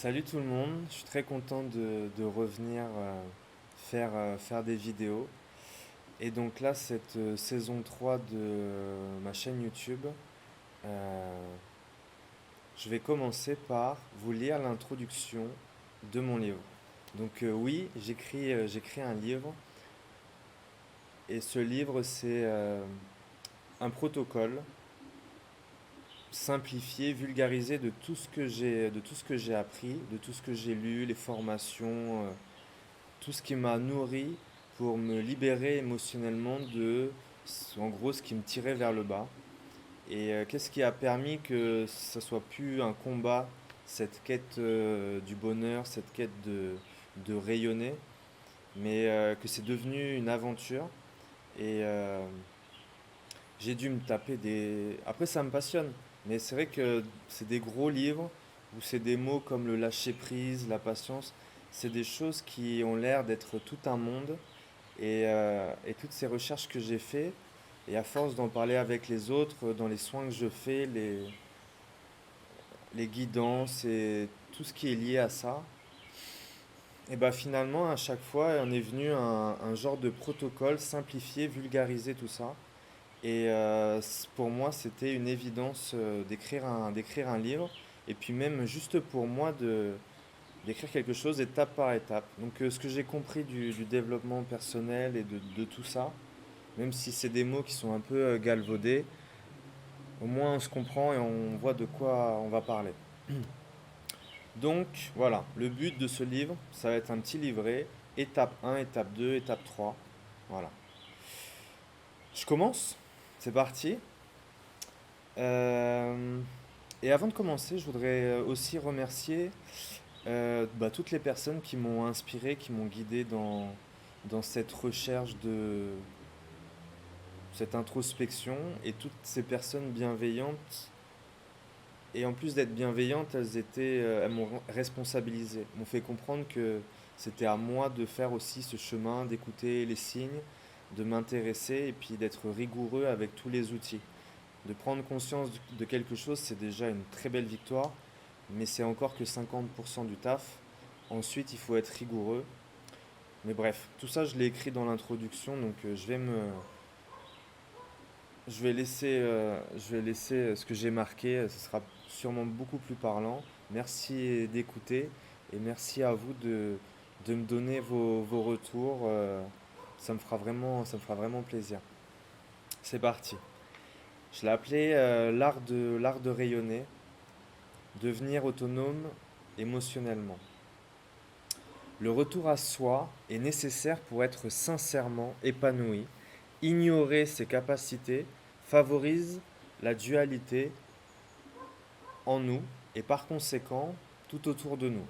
Salut tout le monde, je suis très content de revenir faire des vidéos. Et donc là, cette saison 3 de ma chaîne YouTube, euh, je vais commencer par vous lire l'introduction de mon livre. Donc oui, j'écris un livre, et ce livre, c'est un protocole simplifié, vulgarisé de tout ce que j'ai appris, de tout ce que j'ai lu, les formations, tout ce qui m'a nourri pour me libérer émotionnellement de, en gros, ce qui me tirait vers le bas. Et qu'est-ce qui a permis que ça soit plus un combat, cette quête du bonheur, cette quête de rayonner, mais que c'est devenu une aventure. Et j'ai dû me taper des... Après, ça me passionne, mais c'est vrai que c'est des gros livres où c'est des mots comme le lâcher-prise, la patience. C'est des choses qui ont l'air d'être tout un monde. Et toutes ces recherches que j'ai fait, et à force d'en parler avec les autres, dans les soins que je fais, les guidances et tout ce qui est lié à ça, et bah finalement, à chaque fois, on est venu un genre de protocole simplifié, vulgarisé, tout ça. Et pour moi, c'était une évidence d'écrire un livre, et puis même juste pour moi d'écrire quelque chose étape par étape. Donc ce que j'ai compris du développement personnel et de tout ça, même si c'est des mots qui sont un peu galvaudés, au moins on se comprend et on voit de quoi on va parler. Donc voilà, le but de ce livre, ça va être un petit livret, étape 1, étape 2, étape 3. Voilà. Je commence, c'est parti. Euh, et avant de commencer, je voudrais aussi remercier toutes les personnes qui m'ont inspiré, qui m'ont guidé dans cette recherche cette introspection, et toutes ces personnes bienveillantes. Et en plus d'être bienveillantes, elles m'ont responsabilisé, m'ont fait comprendre que c'était à moi de faire aussi ce chemin, d'écouter les signes, de m'intéresser et puis d'être rigoureux avec tous les outils. De prendre conscience de quelque chose, c'est déjà une très belle victoire, mais c'est encore que 50% du taf. Ensuite, il faut être rigoureux. Mais bref, tout ça, je l'ai écrit dans l'introduction, donc je vais laisser ce que j'ai marqué, ce sera sûrement beaucoup plus parlant. Merci d'écouter et merci à vous de me donner vos retours. Ça me fera vraiment plaisir. C'est parti. Je l'ai appelé l'art de rayonner, devenir autonome émotionnellement. Le retour à soi est nécessaire pour être sincèrement épanoui. Ignorer ses capacités favorise la dualité en nous et par conséquent tout autour de nous.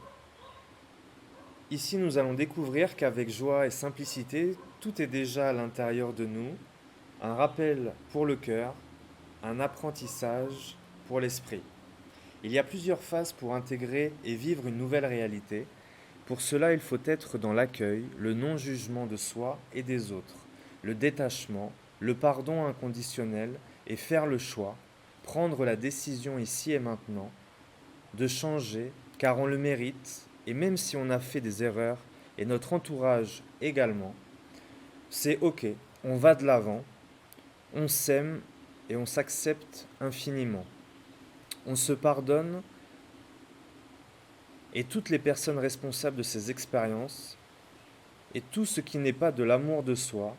Ici, nous allons découvrir qu'avec joie et simplicité, tout est déjà à l'intérieur de nous, un rappel pour le cœur, un apprentissage pour l'esprit. Il y a plusieurs phases pour intégrer et vivre une nouvelle réalité. Pour cela, il faut être dans l'accueil, le non-jugement de soi et des autres, le détachement, le pardon inconditionnel et faire le choix, prendre la décision ici et maintenant, de changer car on le mérite et même si on a fait des erreurs et notre entourage également, c'est ok, on va de l'avant, on s'aime et on s'accepte infiniment. On se pardonne et toutes les personnes responsables de ces expériences et tout ce qui n'est pas de l'amour de soi,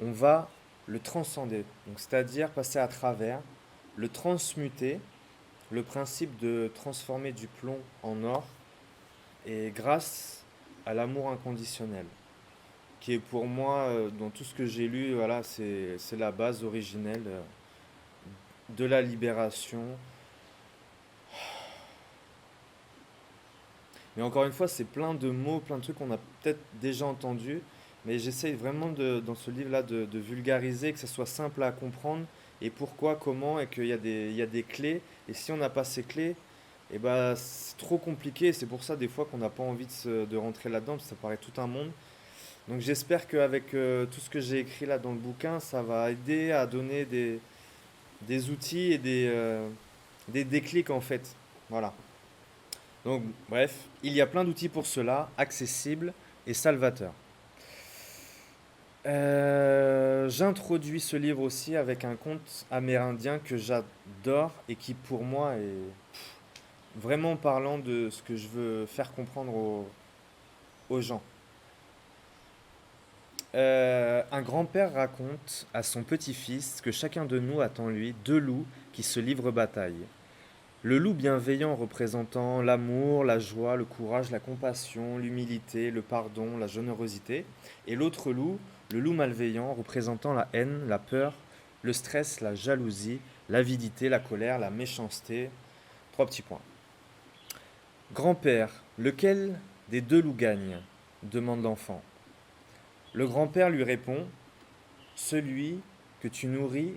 on va le transcender, donc c'est-à-dire passer à travers, le transmuter, le principe de transformer du plomb en or, et grâce à l'amour inconditionnel, qui est pour moi, dans tout ce que j'ai lu, voilà, c'est la base originelle de la libération. Mais encore une fois, c'est plein de mots, plein de trucs qu'on a peut-être déjà entendus, mais j'essaye vraiment dans ce livre-là de vulgariser, que ce soit simple à comprendre, et pourquoi, comment, et il y a des clés, et si on n'a pas ces clés, et ben, c'est trop compliqué, c'est pour ça des fois qu'on n'a pas envie de rentrer là-dedans, parce que ça paraît tout un monde. Donc j'espère qu'avec tout ce que j'ai écrit là dans le bouquin, ça va aider à donner des outils et des déclics en fait. Voilà. Donc, bref, il y a plein d'outils pour cela, accessibles et salvateurs. J'introduis ce livre aussi avec un conte amérindien que j'adore et qui pour moi est vraiment parlant de ce que je veux faire comprendre aux gens. Un grand-père raconte à son petit-fils que chacun de nous attend en lui deux loups qui se livrent bataille. Le loup bienveillant représentant l'amour, la joie, le courage, la compassion, l'humilité, le pardon, la générosité, et l'autre loup, le loup malveillant représentant la haine, la peur, le stress, la jalousie, l'avidité, la colère, la méchanceté. Trois petits points. Grand-père, lequel des deux loups gagne demande l'enfant. Le grand-père lui répond, celui que tu nourris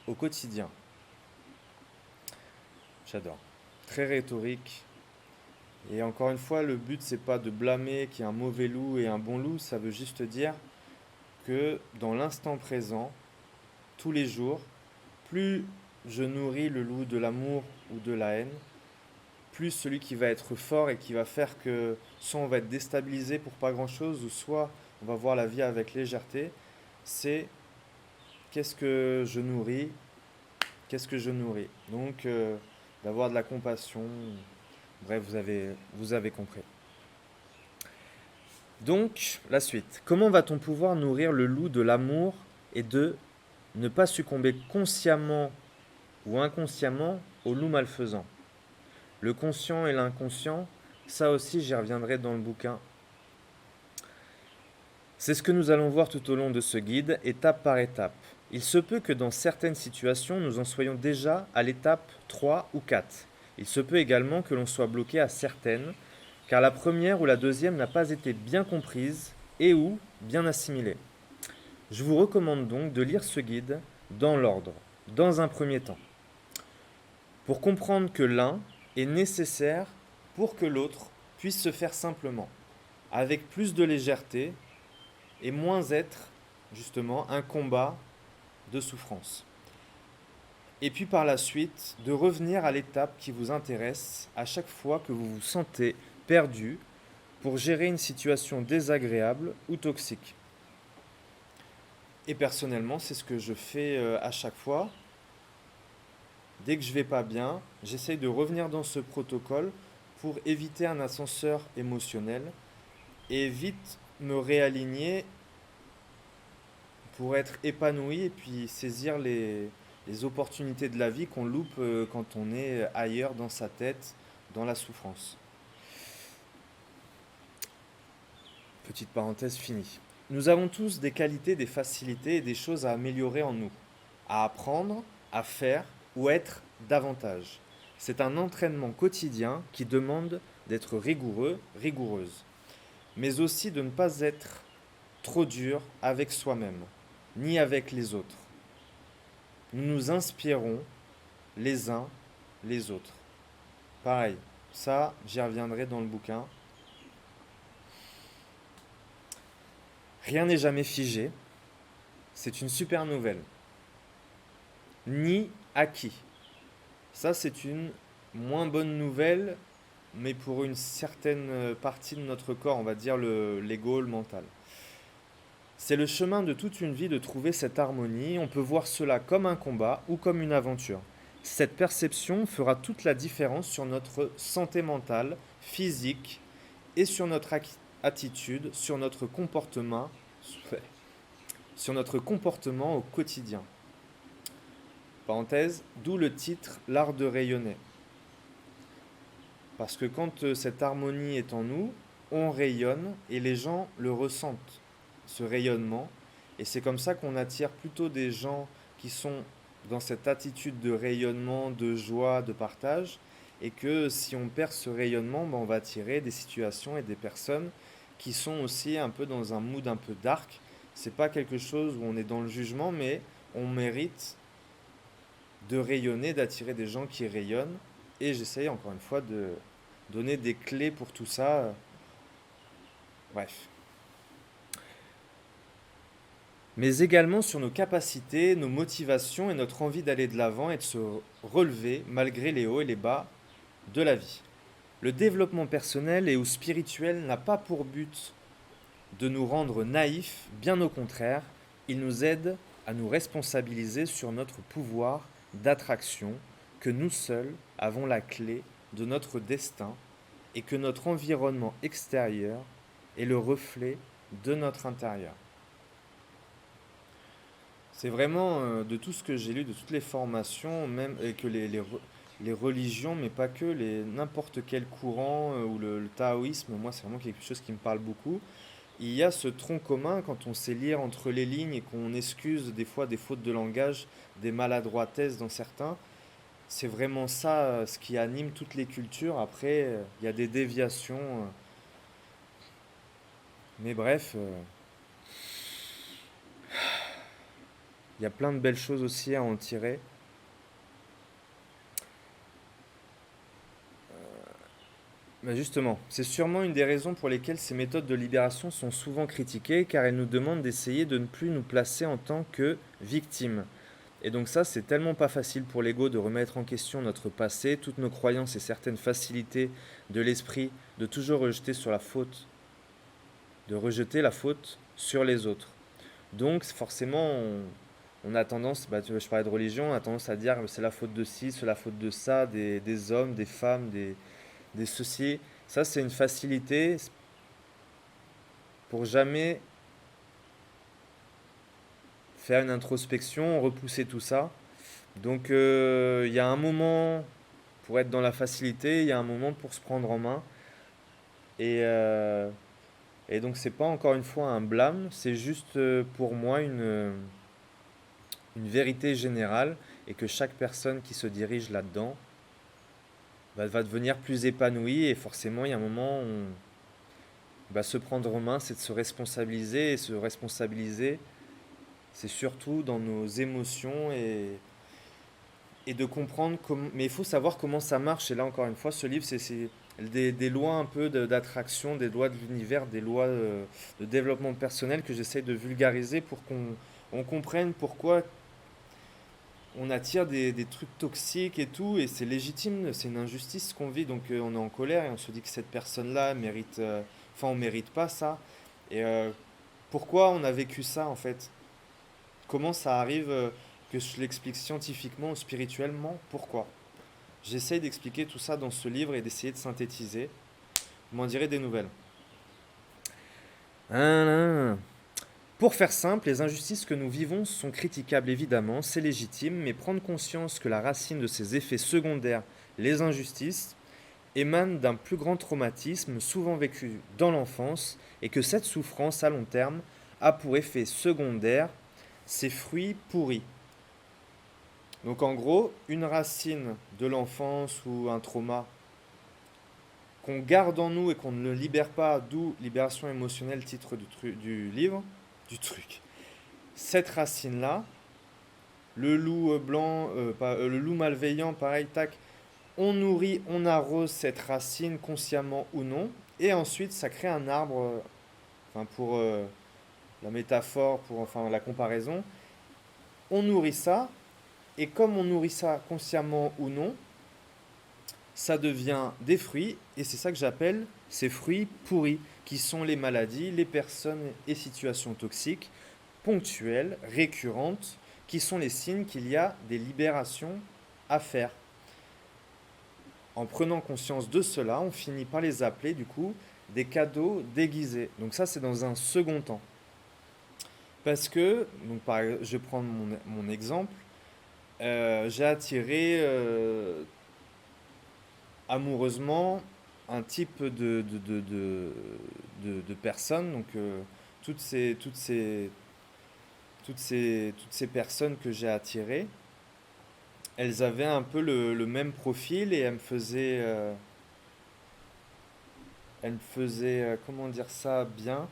au quotidien. J'adore. Très rhétorique. Et encore une fois, le but, c'est pas de blâmer qu'il y a un mauvais loup et un bon loup, ça veut juste dire que dans l'instant présent, tous les jours, plus je nourris le loup de l'amour ou de la haine, plus celui qui va être fort et qui va faire que soit on va être déstabilisé pour pas grand-chose, ou soit on va voir la vie avec légèreté, c'est qu'est-ce que je nourris, qu'est-ce que je nourris. Donc, d'avoir de la compassion, bref, vous avez compris. Donc, la suite. Comment va-t-on pouvoir nourrir le loup de l'amour et de ne pas succomber consciemment ou inconsciemment au loup malfaisant? Le conscient et l'inconscient, ça aussi j'y reviendrai dans le bouquin. C'est ce que nous allons voir tout au long de ce guide, étape par étape. Il se peut que dans certaines situations, nous en soyons déjà à l'étape 3 ou 4. Il se peut également que l'on soit bloqué à certaines, car la première ou la deuxième n'a pas été bien comprise et ou bien assimilée. Je vous recommande donc de lire ce guide dans l'ordre, dans un premier temps, pour comprendre que l'un est nécessaire pour que l'autre puisse se faire simplement, avec plus de légèreté et moins être justement un combat de souffrance. Et puis par la suite, de revenir à l'étape qui vous intéresse à chaque fois que vous vous sentez perdu pour gérer une situation désagréable ou toxique. Et personnellement, c'est ce que je fais à chaque fois. Dès que je vais pas bien, j'essaye de revenir dans ce protocole pour éviter un ascenseur émotionnel et vite me réaligner pour être épanoui et puis saisir les opportunités de la vie qu'on loupe quand on est ailleurs dans sa tête, dans la souffrance. Petite parenthèse finie. Nous avons tous des qualités, des facilités et des choses à améliorer en nous, à apprendre, à faire ou être davantage. C'est un entraînement quotidien qui demande d'être rigoureux, rigoureuse, mais aussi de ne pas être trop dur avec soi-même, ni avec les autres. Nous nous inspirons les uns les autres. Pareil, ça, j'y reviendrai dans le bouquin. Rien n'est jamais figé. C'est une super nouvelle. Ni acquis. Ça, c'est une moins bonne nouvelle, mais pour une certaine partie de notre corps, on va dire l'ego, le mental. C'est le chemin de toute une vie de trouver cette harmonie. On peut voir cela comme un combat ou comme une aventure. Cette perception fera toute la différence sur notre santé mentale, physique et sur notre attitude, sur notre comportement au quotidien. Parenthèse, d'où le titre L'art de rayonner. Parce que quand cette harmonie est en nous, on rayonne et les gens le ressentent, ce rayonnement. Et c'est comme ça qu'on attire plutôt des gens qui sont dans cette attitude de rayonnement, de joie, de partage. Et que si on perd ce rayonnement, on va attirer des situations et des personnes qui sont aussi un peu dans un mood un peu dark. C'est pas quelque chose où on est dans le jugement, mais on mérite de rayonner, d'attirer des gens qui rayonnent. Et j'essaye encore une fois de donner des clés pour tout ça. Bref. Mais également sur nos capacités, nos motivations et notre envie d'aller de l'avant et de se relever malgré les hauts et les bas de la vie. Le développement personnel et ou spirituel n'a pas pour but de nous rendre naïfs, bien au contraire, il nous aide à nous responsabiliser sur notre pouvoir d'attraction, que nous seuls avons la clé de notre destin et que notre environnement extérieur est le reflet de notre intérieur. C'est vraiment de tout ce que j'ai lu, de toutes les formations, même et que les religions, mais pas que, n'importe quel courant ou le taoïsme, moi c'est vraiment quelque chose qui me parle beaucoup. Il y a ce tronc commun quand on sait lire entre les lignes et qu'on excuse des fois des fautes de langage, des maladroitesses dans certains. C'est vraiment ça ce qui anime toutes les cultures. Après, il y a des déviations. Mais bref, il y a plein de belles choses aussi à en tirer. Mais justement, c'est sûrement une des raisons pour lesquelles ces méthodes de libération sont souvent critiquées, car elles nous demandent d'essayer de ne plus nous placer en tant que victimes. Et donc ça, c'est tellement pas facile pour l'ego de remettre en question notre passé, toutes nos croyances et certaines facilités de l'esprit, de toujours rejeter sur la faute, de rejeter la faute sur les autres. Donc forcément, on a tendance, je parlais de religion, on a tendance à dire c'est la faute de ci, c'est la faute de ça, des hommes, des femmes, des ceci. Ça, c'est une facilité pour jamais faire une introspection, repousser tout ça. Donc il y a un moment pour être dans la facilité, il y a un moment pour se prendre en main. Et, euh, et donc c'est pas encore une fois un blâme, c'est juste pour moi une vérité générale et que chaque personne qui se dirige là-dedans va devenir plus épanouie et forcément il y a un moment où se prendre en main, c'est de se responsabiliser et se responsabiliser, c'est surtout dans nos émotions et de comprendre comment. Mais il faut savoir comment ça marche. Et là, encore une fois, ce livre, c'est des lois un peu d'attraction, des lois de l'univers, des lois de développement personnel que j'essaie de vulgariser pour qu'on comprenne pourquoi on attire des trucs toxiques et tout. Et c'est légitime, c'est une injustice qu'on vit. Donc on est en colère et on se dit que cette personne-là mérite. Enfin, on mérite pas ça. Et pourquoi on a vécu ça en fait? Comment ça arrive que je l'explique scientifiquement ou spirituellement? Pourquoi? J'essaye d'expliquer tout ça dans ce livre et d'essayer de synthétiser. Vous m'en direz des nouvelles. Pour faire simple, les injustices que nous vivons sont critiquables évidemment, c'est légitime, mais prendre conscience que la racine de ces effets secondaires, les injustices, émane d'un plus grand traumatisme souvent vécu dans l'enfance et que cette souffrance à long terme a pour effet secondaire ses fruits pourris. Donc en gros, une racine de l'enfance ou un trauma qu'on garde en nous et qu'on ne libère pas, d'où libération émotionnelle, titre du livre, du truc. Cette racine-là, le loup blanc, le loup malveillant, pareil, tac, on nourrit, on arrose cette racine consciemment ou non, et ensuite ça crée un arbre, enfin pour la métaphore, pour enfin la comparaison, on nourrit ça, et comme on nourrit ça consciemment ou non, ça devient des fruits, et c'est ça que j'appelle ces fruits pourris, qui sont les maladies, les personnes et situations toxiques, ponctuelles, récurrentes, qui sont les signes qu'il y a des libérations à faire. En prenant conscience de cela, on finit par les appeler du coup des cadeaux déguisés. Donc ça, c'est dans un second temps. Parce que, donc je prends mon exemple, j'ai attiré amoureusement un type de personnes. Donc toutes ces personnes que j'ai attirées, elles avaient un peu le même profil et elles me faisaient comment dire ça bien,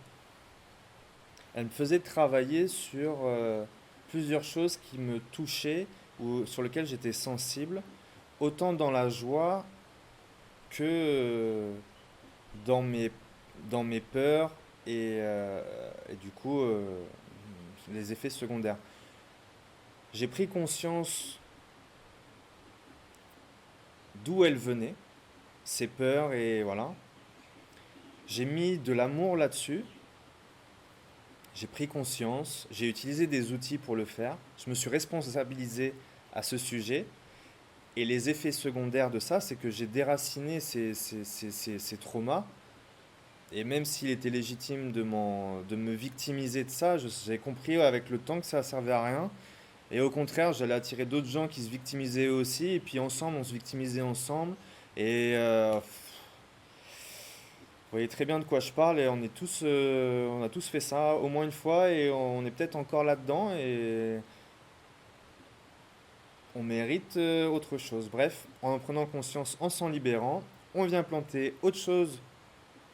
elles me faisaient travailler sur plusieurs choses qui me touchaient ou sur lesquelles j'étais sensible, autant dans la joie que dans dans mes peurs et du coup les effets secondaires. J'ai pris conscience d'où elles venaient ses peurs et voilà. J'ai mis de l'amour là-dessus, j'ai pris conscience, j'ai utilisé des outils pour le faire, je me suis responsabilisé à ce sujet et les effets secondaires de ça, c'est que j'ai déraciné ces traumas et même s'il était légitime de me victimiser de ça, j'ai compris avec le temps que ça servait à rien. Et au contraire, j'allais attirer d'autres gens qui se victimisaient eux aussi, et puis ensemble, on se victimisait ensemble. Et vous voyez très bien de quoi je parle, et on a tous fait ça au moins une fois, et on est peut-être encore là-dedans, et on mérite autre chose. Bref, en prenant conscience, en s'en libérant, on vient planter autre chose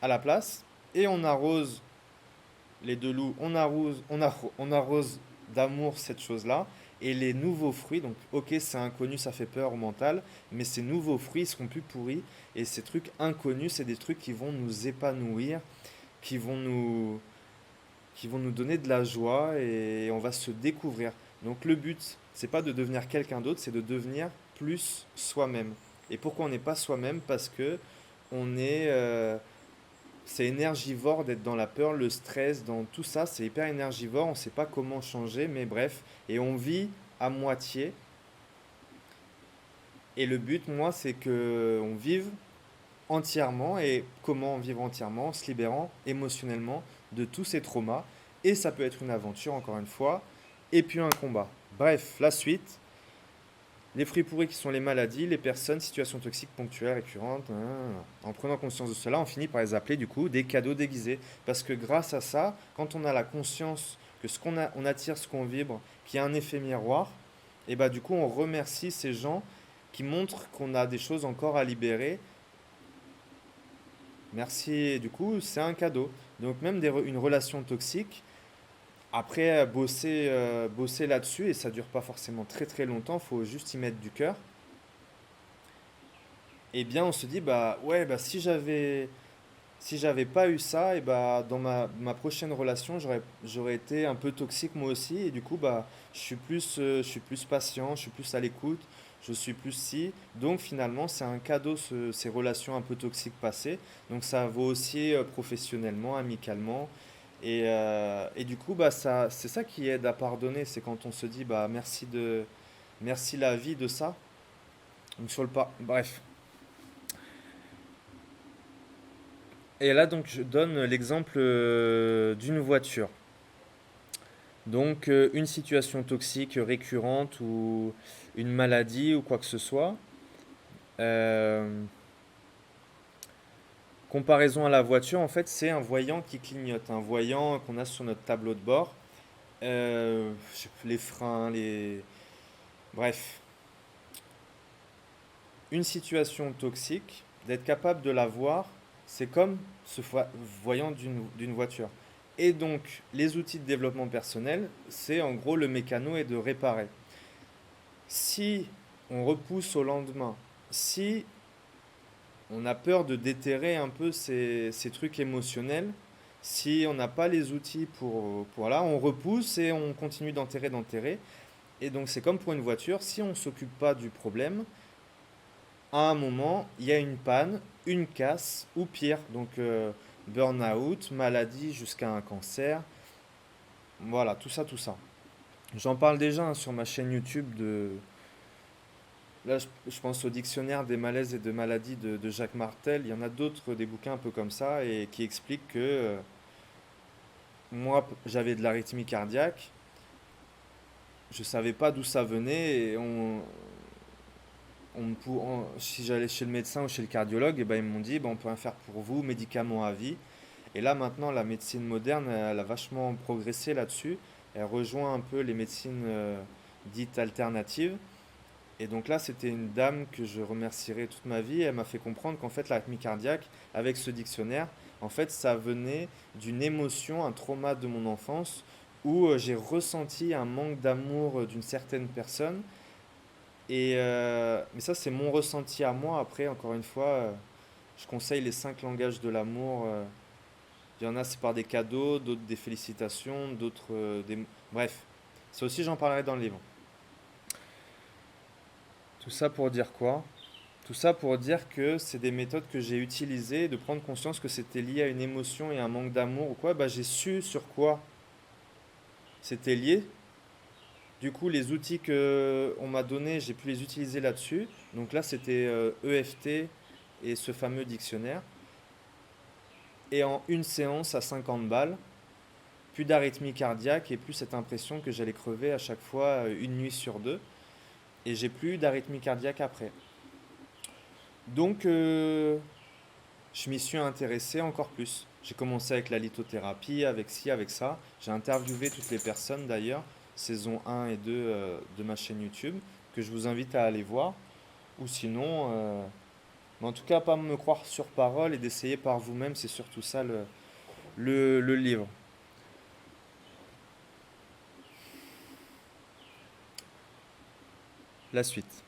à la place, et on arrose les deux loups, on arrose d'amour cette chose-là. Et les nouveaux fruits, donc ok, c'est inconnu, ça fait peur au mental, mais ces nouveaux fruits seront plus pourris. Et ces trucs inconnus, c'est des trucs qui vont nous épanouir, qui vont nous, qui vont nous donner de la joie et on va se découvrir. Donc le but, c'est pas de devenir quelqu'un d'autre, c'est de devenir plus soi-même. Et pourquoi on n'est pas soi-même? Parce que on est, c'est énergivore d'être dans la peur, le stress, dans tout ça, c'est hyper énergivore, on ne sait pas comment changer, mais bref, et on vit à moitié. Et le but, moi, c'est que on vive entièrement. Et comment vivre entièrement? En se libérant émotionnellement de tous ces traumas. Et ça peut être une aventure, encore une fois, et puis un combat. Bref, la suite. Les fruits pourris qui sont les maladies, les personnes, situations toxiques ponctuelles, récurrentes. En prenant conscience de cela, on finit par les appeler du coup des cadeaux déguisés. Parce que grâce à ça, quand on a la conscience que on attire ce qu'on vibre, qu'il y a un effet miroir, et bah du coup on remercie ces gens qui montrent qu'on a des choses encore à libérer. Merci, et du coup c'est un cadeau. Donc même une relation toxique, après bosser là-dessus, et ça dure pas forcément très très longtemps, faut juste y mettre du cœur. Eh bien, on se dit, bah ouais, bah si j'avais pas eu ça, et bah dans ma prochaine relation, j'aurais été un peu toxique moi aussi, et du coup, bah je suis plus patient, je suis plus à l'écoute, je suis plus si. Donc finalement, c'est un cadeau ces relations un peu toxiques passées. Donc ça vaut aussi professionnellement, amicalement. Et du coup, bah c'est ça qui aide à pardonner, c'est quand on se dit, bah merci la vie de ça. Donc sur le pas, bref. Et là, donc, je donne l'exemple d'une voiture. Donc, une situation toxique récurrente ou une maladie ou quoi que ce soit. Euh, Comparaison à la voiture, en fait, c'est un voyant qui clignote, un voyant qu'on a sur notre tableau de bord. Je sais plus, les freins, les... Bref, une situation toxique, d'être capable de la voir, c'est comme voyant d'une voiture. Et donc, les outils de développement personnel, c'est en gros le mécano est de réparer. Si on repousse au lendemain, si on a peur de déterrer un peu ces trucs émotionnels, si on n'a pas les outils voilà, on repousse et on continue d'enterrer. Et donc c'est comme pour une voiture, si on ne s'occupe pas du problème, à un moment, il y a une panne, une casse ou pire. Donc burn-out, maladie jusqu'à un cancer. Voilà, tout ça, tout ça. J'en parle déjà hein, sur ma chaîne YouTube de... Là, je pense au dictionnaire des malaises et de maladies de Jacques Martel. Il y en a d'autres, des bouquins un peu comme ça, et qui expliquent que moi, j'avais de l'arythmie cardiaque. Je savais pas d'où ça venait, et si j'allais chez le médecin ou chez le cardiologue, et ben, ils m'ont dit, ben, on peut rien faire pour vous, médicaments à vie. Et là, maintenant, la médecine moderne, elle a vachement progressé là-dessus. Elle rejoint un peu les médecines dites alternatives. Et donc là, c'était une dame que je remercierai toute ma vie. Elle m'a fait comprendre qu'en fait, l'arythmie cardiaque, avec ce dictionnaire, en fait, ça venait d'une émotion, un trauma de mon enfance, où j'ai ressenti un manque d'amour d'une certaine personne. Mais ça, c'est mon ressenti à moi. Après, encore une fois, je conseille les 5 langages de l'amour. Il y en a, c'est par des cadeaux, d'autres des félicitations, d'autres des... Bref, ça aussi, j'en parlerai dans le livre. Tout ça pour dire quoi? Tout ça pour dire que c'est des méthodes que j'ai utilisées, de prendre conscience que c'était lié à une émotion et un manque d'amour ou quoi, bah, j'ai su sur quoi c'était lié. Du coup, les outils que on m'a donnés, j'ai pu les utiliser là-dessus. Donc là, c'était EFT et ce fameux dictionnaire. Et en une séance à 50 balles, plus d'arythmie cardiaque et plus cette impression que j'allais crever à chaque fois une nuit sur deux. Et j'ai plus d'arythmie cardiaque après. Donc, je m'y suis intéressé encore plus. J'ai commencé avec la lithothérapie, avec ci, avec ça. J'ai interviewé toutes les personnes d'ailleurs, saison 1 et 2 de ma chaîne YouTube, que je vous invite à aller voir. Ou sinon, mais en tout cas, pas me croire sur parole et d'essayer par vous-même, c'est surtout ça le livre. La suite.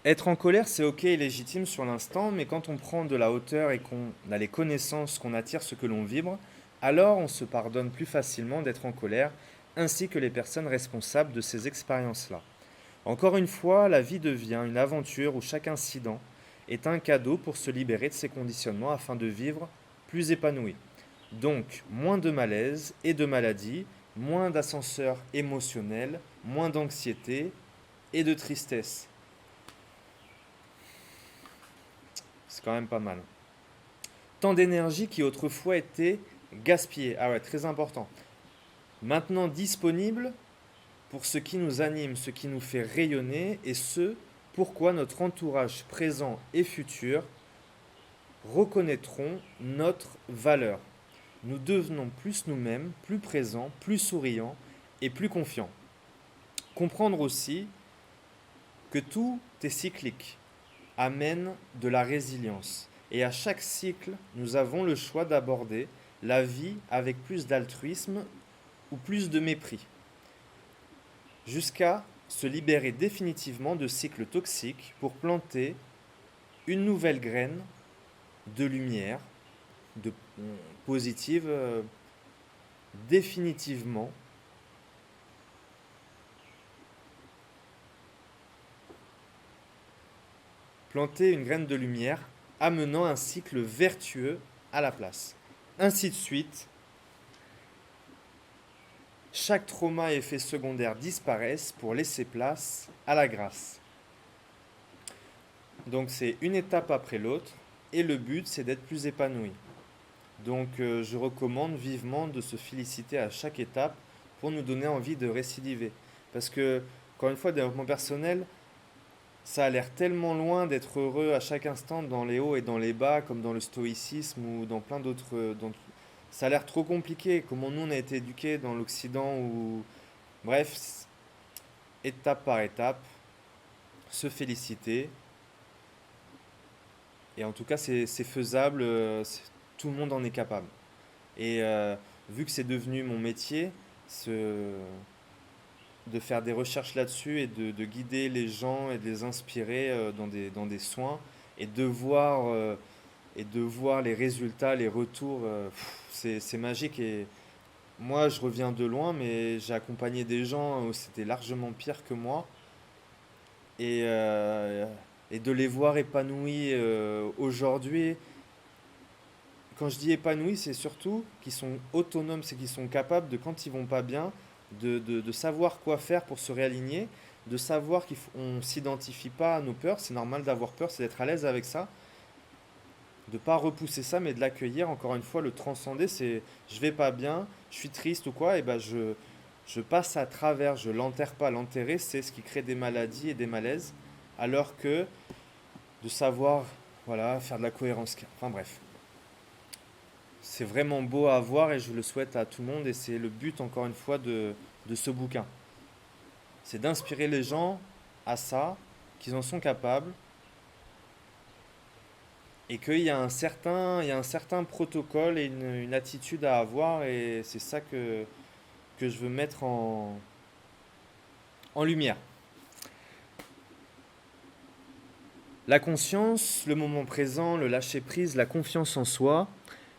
Être en colère, c'est ok et légitime sur l'instant, mais quand on prend de la hauteur et qu'on a les connaissances, qu'on attire ce que l'on vibre, alors on se pardonne plus facilement d'être en colère, ainsi que les personnes responsables de ces expériences-là. Encore une fois, la vie devient une aventure où chaque incident est un cadeau pour se libérer de ses conditionnements afin de vivre plus épanoui. Donc, moins de malaise et de maladie, moins d'ascenseurs émotionnels, moins d'anxiété et de tristesse. C'est quand même pas mal. Tant d'énergie qui autrefois était gaspillée. Ah ouais, très important. Maintenant disponible pour ce qui nous anime, ce qui nous fait rayonner et ce pourquoi notre entourage présent et futur reconnaîtront notre valeur. Nous devenons plus nous-mêmes, plus présents, plus souriants et plus confiants. Comprendre aussi que tout est cyclique, amène de la résilience. Et à chaque cycle, nous avons le choix d'aborder la vie avec plus d'altruisme ou plus de mépris, jusqu'à se libérer définitivement de cycles toxiques pour planter une nouvelle graine de lumière, de positive, définitivement. Planter une graine de lumière, amenant un cycle vertueux à la place. Ainsi de suite, chaque trauma et effet secondaire disparaissent pour laisser place à la grâce. Donc c'est une étape après l'autre, et le but c'est d'être plus épanoui. Donc je recommande vivement de se féliciter à chaque étape pour nous donner envie de récidiver. Parce que, encore une fois, développement personnel, ça a l'air tellement loin d'être heureux à chaque instant dans les hauts et dans les bas, comme dans le stoïcisme ou dans plein d'autres. Ça a l'air trop compliqué, comment nous on a été éduqués dans l'Occident ou. Bref, étape par étape, se féliciter. Et en tout cas, c'est faisable, tout le monde en est capable. Et vu que c'est devenu mon métier, ce, de faire des recherches là-dessus et de guider les gens et de les inspirer dans des soins et de voir les résultats, les retours, c'est magique. Et moi, je reviens de loin, mais j'ai accompagné des gens où c'était largement pire que moi. Et, et de les voir épanouis aujourd'hui, quand je dis épanouis, c'est surtout qu'ils sont autonomes, c'est qu'ils sont capables de, quand ils vont pas bien, de savoir quoi faire pour se réaligner, de savoir qu'on ne s'identifie pas à nos peurs. C'est normal d'avoir peur, c'est d'être à l'aise avec ça, de ne pas repousser ça, mais de l'accueillir, encore une fois, le transcender, c'est je vais pas bien, je suis triste ou quoi, et ben je passe à travers, je l'enterre pas. L'enterrer, c'est ce qui crée des maladies et des malaises, alors que de savoir, voilà, faire de la cohérence. Enfin bref. C'est vraiment beau à voir et je le souhaite à tout le monde et c'est le but encore une fois de ce bouquin. C'est d'inspirer les gens à ça, qu'ils en sont capables et il y a un certain protocole et une attitude à avoir et c'est ça que je veux mettre en lumière. La conscience, le moment présent, le lâcher-prise, la confiance en soi,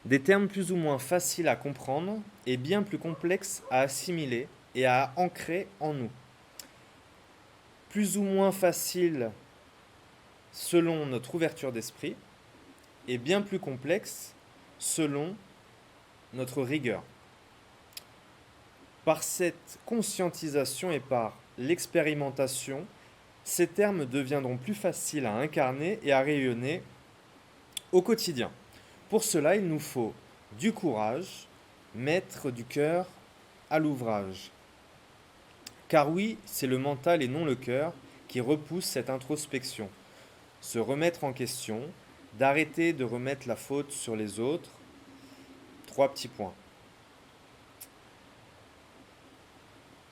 des termes plus ou moins faciles à comprendre et bien plus complexes à assimiler et à ancrer en nous. plus ou moins facile selon notre ouverture d'esprit et bien plus complexe selon notre rigueur. Par cette conscientisation et par l'expérimentation, ces termes deviendront plus faciles à incarner et à rayonner au quotidien. Pour cela, il nous faut du courage, mettre du cœur à l'ouvrage. Car oui, c'est le mental et non le cœur qui repousse cette introspection. Se remettre en question, d'arrêter de remettre la faute sur les autres. 3 petits points.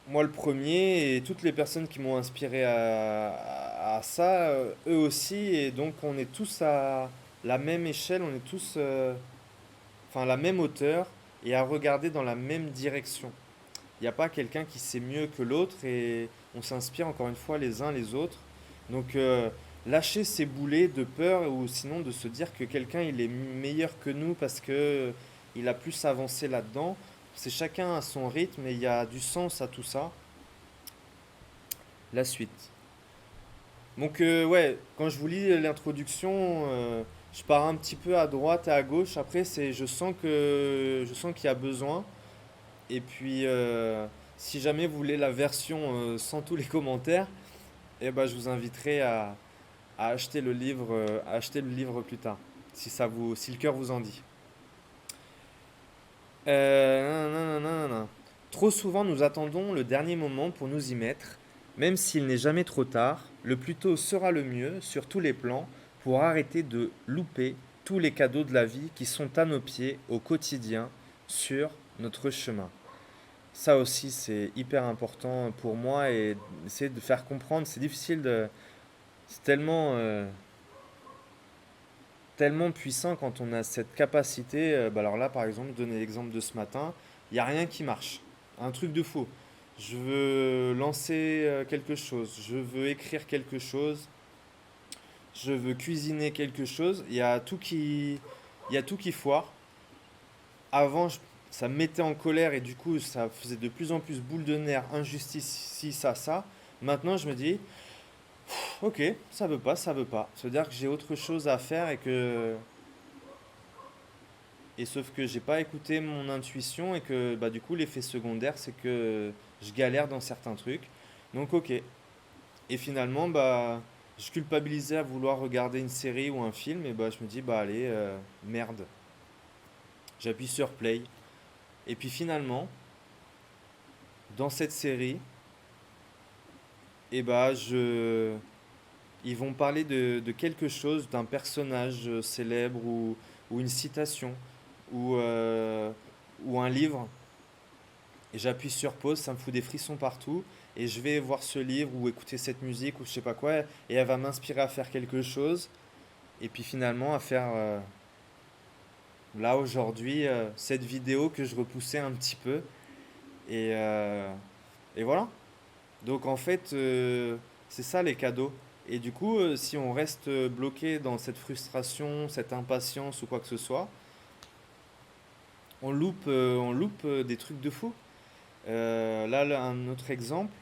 Moi le premier et toutes les personnes qui m'ont inspiré à ça, eux aussi, et donc on est tous à la même échelle, on est tous à la même hauteur et à regarder dans la même direction. Il n'y a pas quelqu'un qui sait mieux que l'autre et on s'inspire encore une fois les uns les autres. Donc lâcher ces boulets de peur ou sinon de se dire que quelqu'un il est meilleur que nous parce que il a plus avancé là-dedans. C'est chacun à son rythme et il y a du sens à tout ça. La suite. Donc ouais, quand je vous lis l'introduction, je pars un petit peu à droite et à gauche. Après, je sens qu'il y a besoin. Et puis, si jamais vous voulez la version sans tous les commentaires, eh ben, je vous inviterai à acheter le livre plus tard, si le cœur vous en dit. Nanana. Trop souvent, nous attendons le dernier moment pour nous y mettre, même s'il n'est jamais trop tard. Le plus tôt sera le mieux sur tous les plans pour arrêter de louper tous les cadeaux de la vie qui sont à nos pieds au quotidien sur notre chemin. Ça aussi, c'est hyper important pour moi et essayer de faire comprendre, c'est difficile de. C'est tellement puissant quand on a cette capacité. Alors là, par exemple, donner l'exemple de ce matin, il n'y a rien qui marche. Un truc de fou. Je veux lancer quelque chose, je veux écrire quelque chose, je veux cuisiner quelque chose. Il y a tout qui foire. Avant, ça me mettait en colère et du coup, ça faisait de plus en plus boule de nerfs, injustice, ci, ça. Maintenant, je me dis, ok, ça veut pas, ça veut pas. Ça veut dire que j'ai autre chose à faire et sauf que j'ai pas écouté mon intuition et que bah, du coup, l'effet secondaire, c'est que je galère dans certains trucs. Donc, ok. Et finalement, bah, je culpabilisais à vouloir regarder une série ou un film et bah, je me dis, bah allez, merde. J'appuie sur play. Et puis finalement, dans cette série, ils vont parler de quelque chose, d'un personnage célèbre ou une citation ou, euh, ou un livre. Et j'appuie sur pause, ça me fout des frissons partout. Et je vais voir ce livre ou écouter cette musique ou je sais pas quoi. Et elle va m'inspirer à faire quelque chose. Et puis finalement à faire, là aujourd'hui, cette vidéo que je repoussais un petit peu. Et, euh, et voilà. Donc en fait, c'est ça les cadeaux. Et du coup, si on reste bloqué dans cette frustration, cette impatience ou quoi que ce soit, on loupe des trucs de fou. Là, un autre exemple,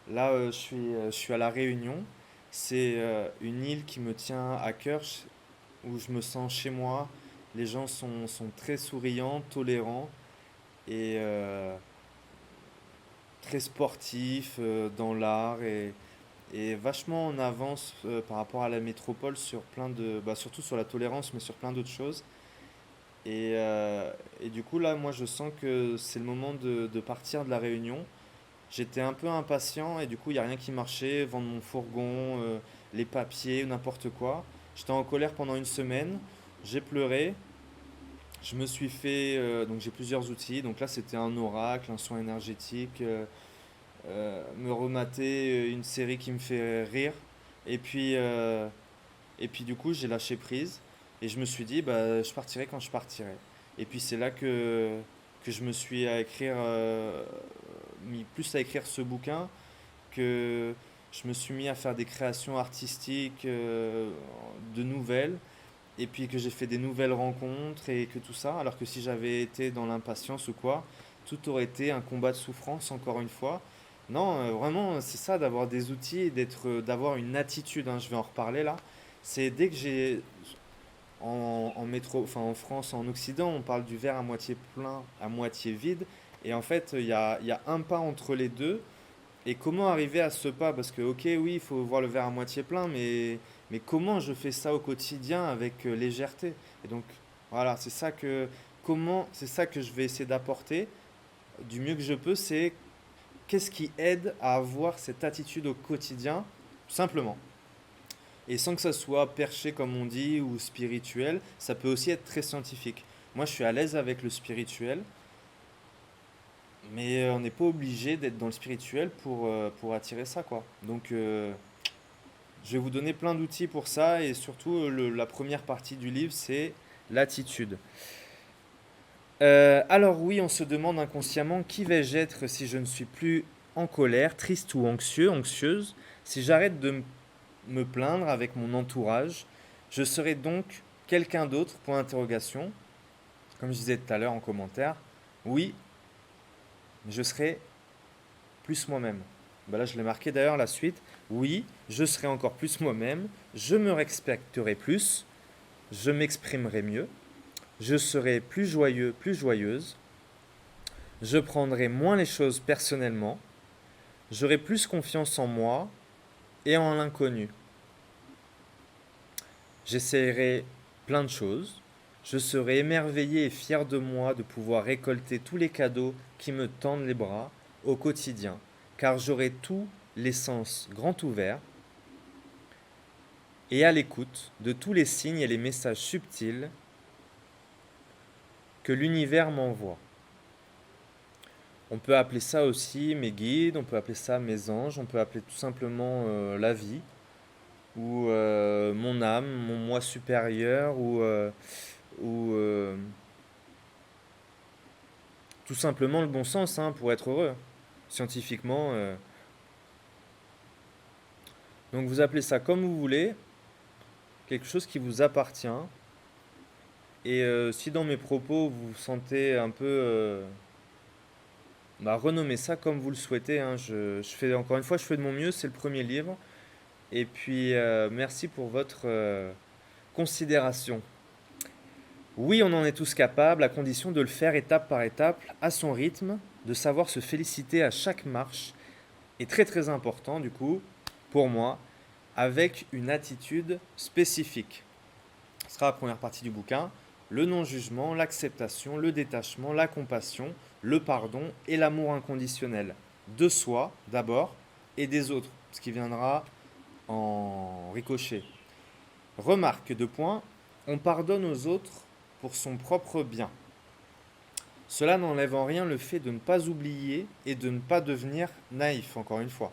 là, je suis à La Réunion. C'est une île qui me tient à cœur, où je me sens chez moi. Les gens sont très souriants, tolérants et très sportifs dans l'art et vachement en avance par rapport à la métropole sur surtout sur la tolérance, mais sur plein d'autres choses. Et du coup, là, moi, je sens que c'est le moment de partir de la Réunion. J'étais un peu impatient et du coup, il n'y a rien qui marchait. Vendre mon fourgon, les papiers, n'importe quoi. J'étais en colère pendant une semaine. J'ai pleuré. Je me suis fait. Donc, j'ai plusieurs outils. Donc là, c'était un oracle, un soin énergétique, me remater une série qui me fait rire. Et puis, euh, et puis du coup, j'ai lâché prise et je me suis dit, bah, je partirai quand je partirai. Et puis c'est là que je me suis mis plus à écrire ce bouquin, que je me suis mis à faire des créations artistiques de nouvelles, et puis que j'ai fait des nouvelles rencontres et que tout ça, alors que si j'avais été dans l'impatience ou quoi, tout aurait été un combat de souffrance encore une fois. Non, vraiment, c'est ça d'avoir des outils et d'avoir une attitude, hein, je vais en reparler là. C'est dès que j'ai, enfin en France, en Occident, on parle du verre à moitié plein, à moitié vide. Et en fait, il y a un pas entre les deux. Et comment arriver à ce pas? Parce que, ok, oui, il faut voir le verre à moitié plein, mais comment je fais ça au quotidien avec légèreté? Et donc, voilà, c'est ça que je vais essayer d'apporter du mieux que je peux, c'est qu'est-ce qui aide à avoir cette attitude au quotidien, tout simplement. Et sans que ça soit perché, comme on dit, ou spirituel, ça peut aussi être très scientifique. Moi, je suis à l'aise avec le spirituel, mais on n'est pas obligé d'être dans le spirituel pour attirer ça, quoi. Donc, je vais vous donner plein d'outils pour ça, et surtout, la première partie du livre, c'est l'attitude. Alors oui, on se demande inconsciemment qui vais-je être si je ne suis plus en colère, triste ou anxieux, anxieuse, si j'arrête de me plaindre avec mon entourage, je serai donc quelqu'un d'autre, point d'interrogation, comme je disais tout à l'heure en commentaire. Oui, je serai plus moi-même. Ben là, je l'ai marqué d'ailleurs la suite. Oui, je serai encore plus moi-même, je me respecterai plus, je m'exprimerai mieux, je serai plus joyeux, plus joyeuse, je prendrai moins les choses personnellement, j'aurai plus confiance en moi et en l'inconnu. J'essaierai plein de choses. Je serai émerveillé et fier de moi de pouvoir récolter tous les cadeaux qui me tendent les bras au quotidien, car j'aurai tous les sens grands ouverts et à l'écoute de tous les signes et les messages subtils que l'univers m'envoie. On peut appeler ça aussi mes guides, on peut appeler ça mes anges, on peut appeler tout simplement la vie, ou mon âme, mon moi supérieur, ou tout simplement le bon sens, hein, pour être heureux, scientifiquement. Donc vous appelez ça comme vous voulez, quelque chose qui vous appartient. Et si dans mes propos vous vous sentez un peu... renommez ça comme vous le souhaitez, hein. Je fais, encore une fois, je fais de mon mieux, c'est le premier livre. Et puis merci pour votre considération. Oui, on en est tous capables, à condition de le faire étape par étape, à son rythme, de savoir se féliciter à chaque marche, est très très important du coup, pour moi, avec une attitude spécifique. Ce sera la première partie du bouquin. Le non-jugement, l'acceptation, le détachement, la compassion, le pardon et l'amour inconditionnel. De soi d'abord et des autres, ce qui viendra en ricochet. Remarque, deux points, on pardonne aux autres pour son propre bien. Cela n'enlève en rien le fait de ne pas oublier et de ne pas devenir naïf, encore une fois.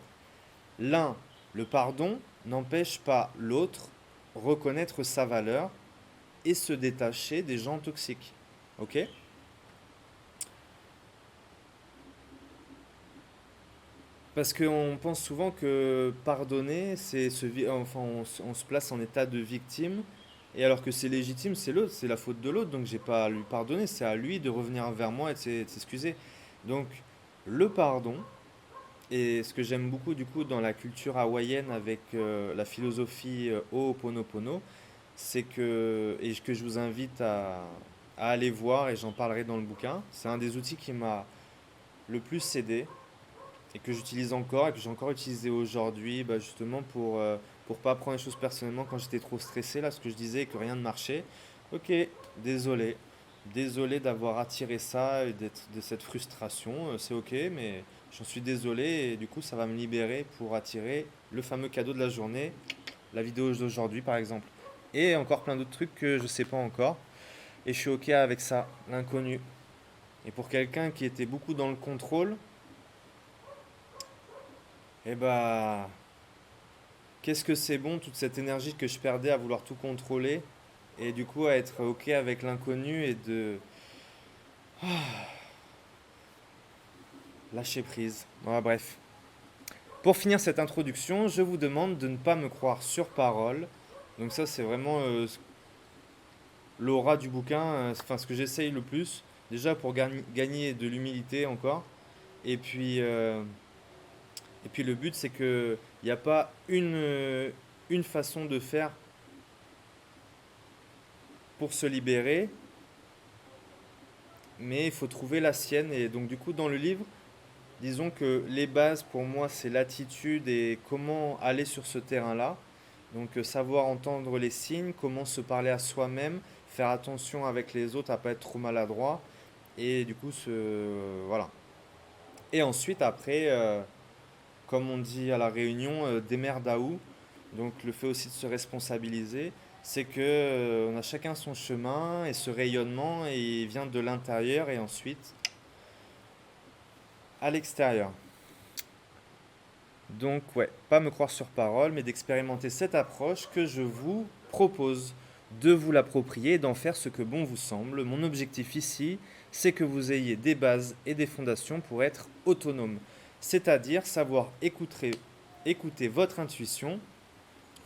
L'un, le pardon, n'empêche pas l'autre reconnaître sa valeur et se détacher des gens toxiques. Ok? Parce qu'on pense souvent que pardonner, enfin, on se place en état de victime, et alors que c'est légitime, c'est l'autre, c'est la faute de l'autre, donc j'ai pas à lui pardonner, c'est à lui de revenir vers moi et de s'excuser. Donc le pardon, et ce que j'aime beaucoup du coup dans la culture hawaïenne avec la philosophie Ho'oponopono, c'est que, et que je vous invite à aller voir, et j'en parlerai dans le bouquin, c'est un des outils qui m'a le plus aidé et que j'utilise encore et que j'ai encore utilisé aujourd'hui, justement pour pas prendre les choses personnellement quand j'étais trop stressé, là, ce que je disais, que rien ne marchait. Ok, désolé. Désolé d'avoir attiré ça et de cette frustration, c'est ok, mais j'en suis désolé et du coup ça va me libérer pour attirer le fameux cadeau de la journée, la vidéo d'aujourd'hui par exemple. Et encore plein d'autres trucs que je sais pas encore. Et je suis ok avec ça, l'inconnu. Et pour quelqu'un qui était beaucoup dans le contrôle, eh bah, qu'est-ce que c'est bon toute cette énergie que je perdais à vouloir tout contrôler et du coup à être ok avec l'inconnu et de lâcher prise. Voilà, bref. Pour finir cette introduction, je vous demande de ne pas me croire sur parole. Donc ça c'est vraiment l'aura du bouquin, enfin ce que j'essaye le plus. Déjà pour gagner de l'humilité encore. Et puis Et puis le but, c'est que il n'y a pas une façon de faire pour se libérer, mais il faut trouver la sienne. Et donc du coup, dans le livre, disons que les bases pour moi, c'est l'attitude et comment aller sur ce terrain-là. Donc savoir entendre les signes, comment se parler à soi-même, faire attention avec les autres à pas être trop maladroit. Et du coup, voilà. Et ensuite, après, comme on dit à la réunion, démerdaou. Donc le fait aussi de se responsabiliser, c'est que on a chacun son chemin et ce rayonnement et il vient de l'intérieur et ensuite à l'extérieur. Donc ouais, pas me croire sur parole, mais d'expérimenter cette approche que je vous propose, de vous l'approprier et d'en faire ce que bon vous semble. Mon objectif ici, c'est que vous ayez des bases et des fondations pour être autonome, c'est-à-dire savoir écouter votre intuition,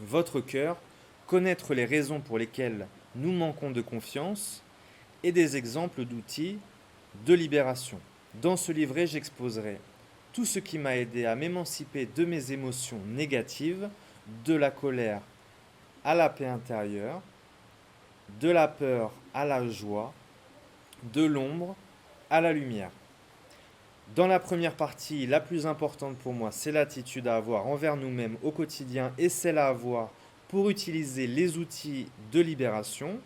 votre cœur, connaître les raisons pour lesquelles nous manquons de confiance et des exemples d'outils de libération. Dans ce livret, j'exposerai tout ce qui m'a aidé à m'émanciper de mes émotions négatives, de la colère à la paix intérieure, de la peur à la joie, de l'ombre à la lumière. Dans la première partie, la plus importante pour moi, c'est l'attitude à avoir envers nous-mêmes au quotidien et celle à avoir pour utiliser les outils de libération.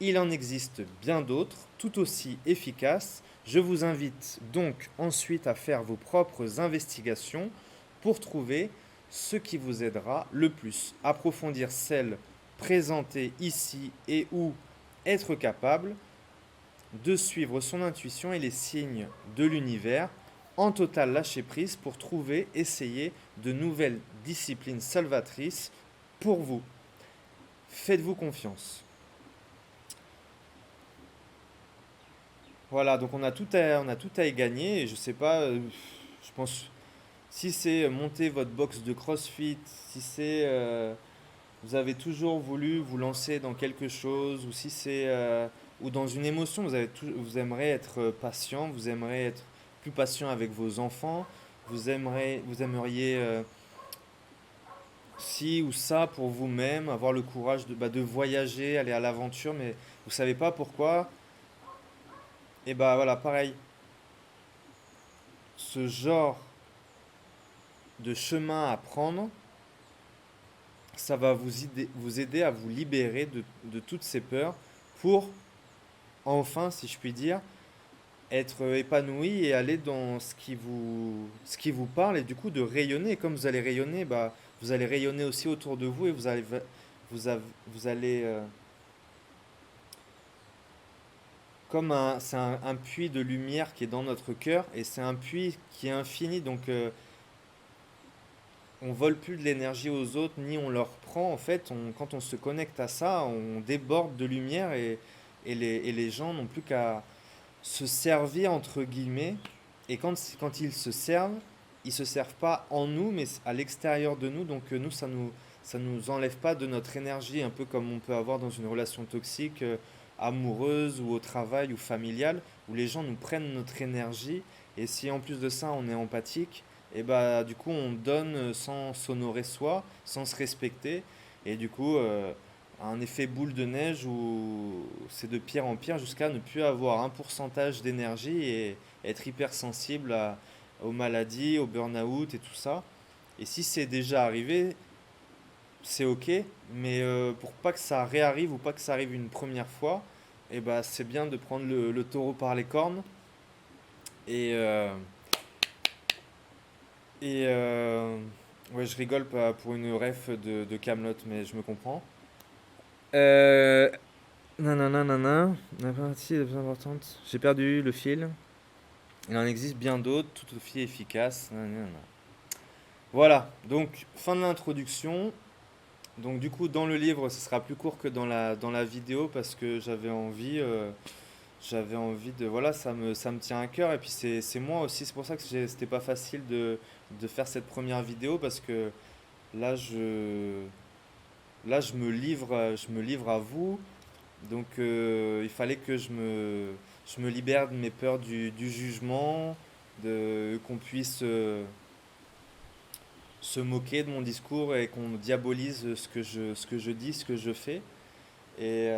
Il en existe bien d'autres, tout aussi efficaces. Je vous invite donc ensuite à faire vos propres investigations pour trouver ce qui vous aidera le plus. Approfondir celles présentées ici et ou être capable de suivre son intuition et les signes de l'univers en total lâcher prise pour trouver, essayer de nouvelles disciplines salvatrices pour vous. Faites-vous confiance. Voilà, donc on a tout à y gagner. Et je sais pas, je pense, si c'est monter votre box de CrossFit, si c'est vous avez toujours voulu vous lancer dans quelque chose, ou si c'est ou dans une émotion, vous aimeriez être patient, vous aimeriez être plus patient avec vos enfants, vous aimeriez ci ou ça pour vous-même, avoir le courage de voyager, aller à l'aventure, mais vous savez pas pourquoi. Et bah voilà, pareil, ce genre de chemin à prendre, ça va vous aider à vous libérer de toutes ces peurs pour enfin, si je puis dire, être épanoui et aller dans ce qui vous parle et du coup de rayonner. Et comme vous allez rayonner, bah, vous allez rayonner aussi autour de vous et vous allez comme c'est un puits de lumière qui est dans notre cœur et c'est un puits qui est infini. Donc on vole plus de l'énergie aux autres ni on leur prend. En fait, quand on se connecte à ça, on déborde de lumière et les gens n'ont plus qu'à se servir entre guillemets. Et quand ils se servent pas en nous, mais à l'extérieur de nous. Donc nous, ça nous enlève pas de notre énergie, un peu comme on peut avoir dans une relation toxique, amoureuse ou au travail ou familiale, où les gens nous prennent notre énergie. Et si en plus de ça, on est empathique, et bah du coup, on donne sans s'honorer soi, sans se respecter. Et du coup, un effet boule de neige où c'est de pire en pire jusqu'à ne plus avoir un pourcentage d'énergie et être hypersensible aux maladies, au burn-out et tout ça. Et si c'est déjà arrivé, c'est ok, mais pour pas que ça réarrive ou pas que ça arrive une première fois, et bah c'est bien de prendre le taureau par les cornes et et ouais, je rigole pas pour une ref de Camelot, mais je me comprends. Euh, Nanana, nanana, la partie la plus importante. J'ai perdu le fil. Il en existe bien d'autres, tout aussi efficaces. Nanana. Voilà, donc fin de l'introduction. Donc du coup, dans le livre, ce sera plus court que dans la vidéo parce que j'avais envie de, voilà, ça me tient à cœur. Et puis c'est moi aussi, c'est pour ça que c'était pas facile de faire cette première vidéo parce que là, là, je me livre à vous. Donc il fallait que je me libère de mes peurs du jugement, qu'on puisse se moquer de mon discours et qu'on diabolise ce que je dis, ce que je fais. Et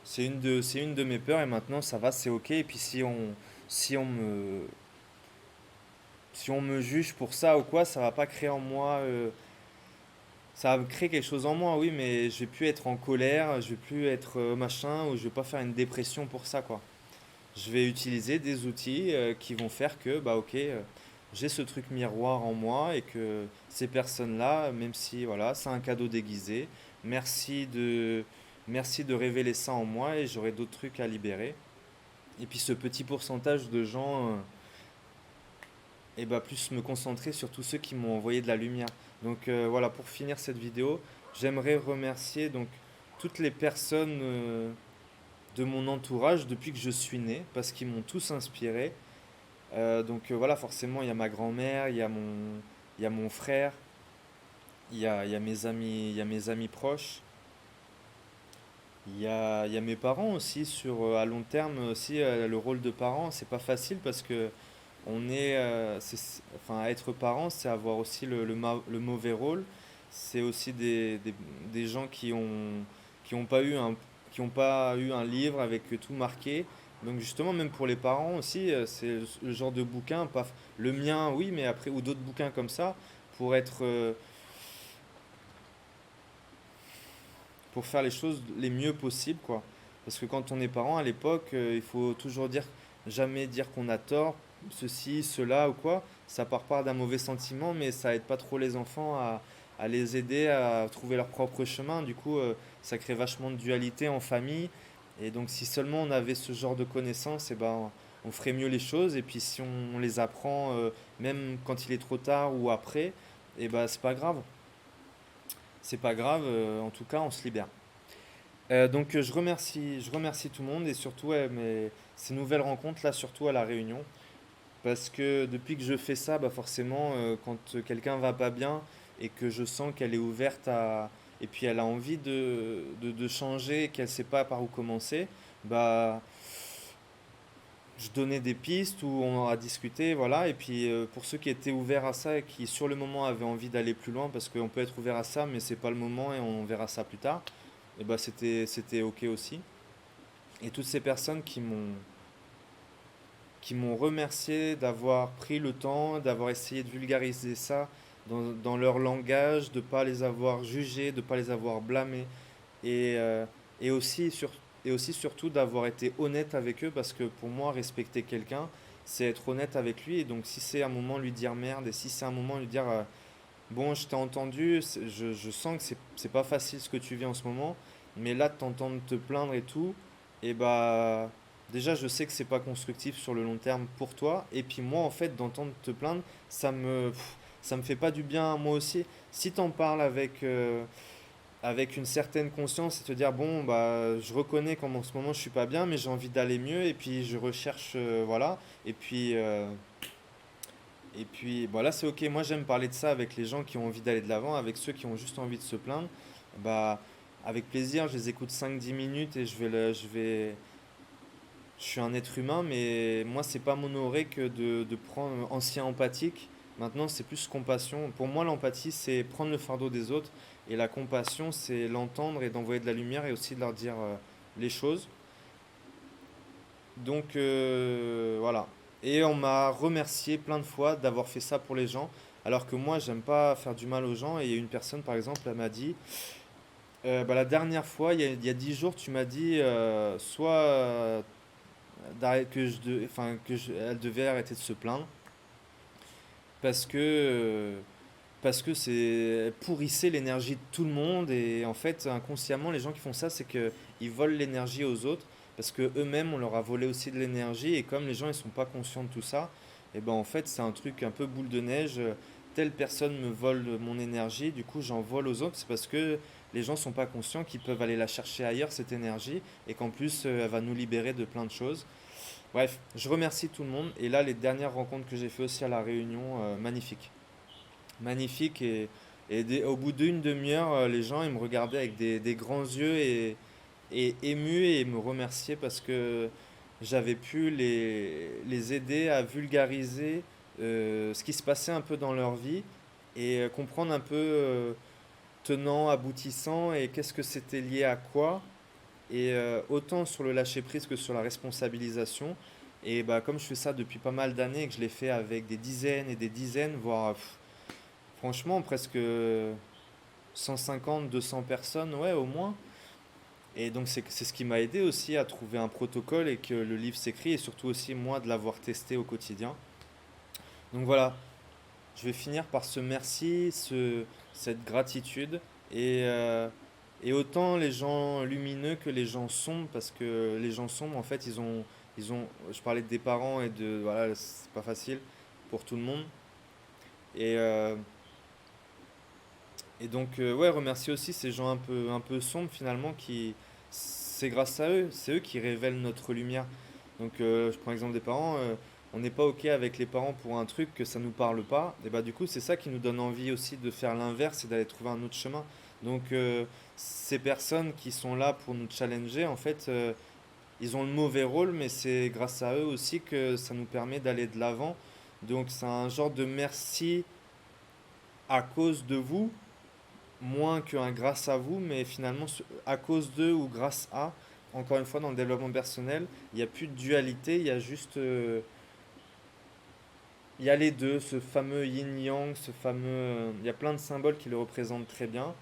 c'est une de mes peurs et maintenant ça va, c'est ok. Et puis si on me, si on me juge pour ça ou quoi, ça va pas créer en moi, ça va créer quelque chose en moi, oui, mais je vais plus être en colère, je vais plus être machin, ou je vais pas faire une dépression pour ça, quoi. Je vais utiliser des outils qui vont faire que, bah ok, j'ai ce truc miroir en moi et que ces personnes-là, même si voilà, c'est un cadeau déguisé, merci de, merci de révéler ça en moi et j'aurai d'autres trucs à libérer. Et puis ce petit pourcentage de gens, et bah plus me concentrer sur tous ceux qui m'ont envoyé de la lumière. Donc voilà, pour finir cette vidéo, j'aimerais remercier donc toutes les personnes de mon entourage depuis que je suis né, parce qu'ils m'ont tous inspiré. Voilà, forcément, il y a ma grand-mère, il y a mon frère, il y a mes amis, il y a mes amis proches, il y a mes parents aussi sur à long terme aussi le rôle de parent, c'est pas facile parce que on est enfin être parent, c'est avoir aussi le mauvais rôle, c'est aussi des gens qui ont pas eu qui ont pas eu un livre avec tout marqué. Donc justement, même pour les parents aussi, c'est le genre de bouquin, pas le mien, oui, mais après ou d'autres bouquins comme ça pour être pour faire les choses les mieux possibles, quoi. Parce que quand on est parent à l'époque, il faut toujours dire, jamais dire qu'on a tort, ceci, cela ou quoi. Ça part pas d'un mauvais sentiment, mais ça aide pas trop les enfants à les aider à trouver leur propre chemin. Du coup, ça crée vachement de dualité en famille. Et donc, si seulement on avait ce genre de connaissances, eh ben, on ferait mieux les choses. Et puis, si on les apprend, même quand il est trop tard ou après, eh ben, c'est pas grave. C'est pas grave, en tout cas, on se libère. Je remercie tout le monde et surtout ouais, ces nouvelles rencontres là, surtout à la Réunion, parce que depuis que je fais ça, bah forcément, quand quelqu'un va pas bien et que je sens qu'elle est ouverte à, et puis elle a envie de changer, qu'elle sait pas par où commencer, bah je donnais des pistes où on a discuté, voilà. Et puis pour ceux qui étaient ouverts à ça et qui sur le moment avaient envie d'aller plus loin, parce qu'on peut être ouvert à ça, mais c'est pas le moment et on verra ça plus tard. Et bah c'était ok aussi. Et toutes ces personnes qui m'ont remercié d'avoir pris le temps, d'avoir essayé de vulgariser ça dans leur langage, de ne pas les avoir jugés, de ne pas les avoir blâmés. Et, euh, et, aussi sur- et aussi surtout d'avoir été honnête avec eux parce que pour moi, respecter quelqu'un, c'est être honnête avec lui. Et donc si c'est un moment lui dire merde et si c'est un moment lui dire bon, je t'ai entendu, je sens que c'est pas facile ce que tu vis en ce moment, mais là, de t'entendre te plaindre et tout, et bah, déjà, je sais que c'est pas constructif sur le long terme pour toi, et puis moi, en fait, d'entendre te plaindre, ça me fait pas du bien à moi aussi. Si t'en parles avec une certaine conscience et te dire, bon, bah, je reconnais qu'en ce moment, je suis pas bien, mais j'ai envie d'aller mieux, et puis je recherche, voilà, et puis voilà, c'est ok. Moi, j'aime parler de ça avec les gens qui ont envie d'aller de l'avant, avec ceux qui ont juste envie de se plaindre. Bah, avec plaisir, je les écoute 5 10 minutes et je suis un être humain, mais moi, c'est pas m'honorer que de prendre ancien empathique. Maintenant, c'est plus compassion. Pour moi, l'empathie, c'est prendre le fardeau des autres. Et la compassion, c'est l'entendre et d'envoyer de la lumière et aussi de leur dire les choses. Donc voilà. Et on m'a remercié plein de fois d'avoir fait ça pour les gens. Alors que moi, j'aime pas faire du mal aux gens. Et il y a une personne, par exemple, elle m'a dit, bah, la dernière fois, il y a 10 jours, tu m'as dit soit enfin, elle devait arrêter de se plaindre parce que parce que c'est pourrissait l'énergie de tout le monde et en fait inconsciemment les gens qui font ça c'est que ils volent l'énergie aux autres parce que eux-mêmes on leur a volé aussi de l'énergie et comme les gens ils sont pas conscients de tout ça et ben en fait c'est un truc un peu boule de neige. Telle personne me vole mon énergie, du coup j'en vole aux autres, c'est parce que les gens sont pas conscients qu'ils peuvent aller la chercher ailleurs cette énergie et qu'en plus elle va nous libérer de plein de choses. Bref, je remercie tout le monde et là les dernières rencontres que j'ai fait aussi à la Réunion, magnifique. Magnifique au bout d'une demi-heure, les gens ils me regardaient avec des grands yeux et émus et me remerciaient parce que j'avais pu les aider à vulgariser ce qui se passait un peu dans leur vie et comprendre un peu tenant, aboutissant et qu'est-ce que c'était lié à quoi. Et autant sur le lâcher prise que sur la responsabilisation. Et bah, comme je fais ça depuis pas mal d'années et que je l'ai fait avec des dizaines et des dizaines, voire franchement presque 150, 200 personnes, ouais, au moins. Et donc c'est ce qui m'a aidé aussi à trouver un protocole et que le livre s'écrit et surtout aussi moi de l'avoir testé au quotidien. Donc voilà, je vais finir par ce merci, cette gratitude et autant les gens lumineux que les gens sombres parce que les gens sombres en fait je parlais des parents et de voilà c'est pas facile pour tout le monde et euh, et donc ouais remercier aussi ces gens un peu sombres finalement qui c'est grâce à eux c'est eux qui révèlent notre lumière. Donc je prends l'exemple des parents, on n'est pas ok avec les parents pour un truc que ça nous parle pas, et bah du coup c'est ça qui nous donne envie aussi de faire l'inverse et d'aller trouver un autre chemin. Donc ces personnes qui sont là pour nous challenger, en fait, ils ont le mauvais rôle, mais c'est grâce à eux aussi que ça nous permet d'aller de l'avant. Donc c'est un genre de merci à cause de vous, moins qu'un grâce à vous, mais finalement à cause d'eux ou grâce à. Encore une fois, dans le développement personnel, il n'y a plus de dualité, il y a juste il y a les deux, ce fameux yin-yang, ce fameux. Il y a plein de symboles qui le représentent très bien.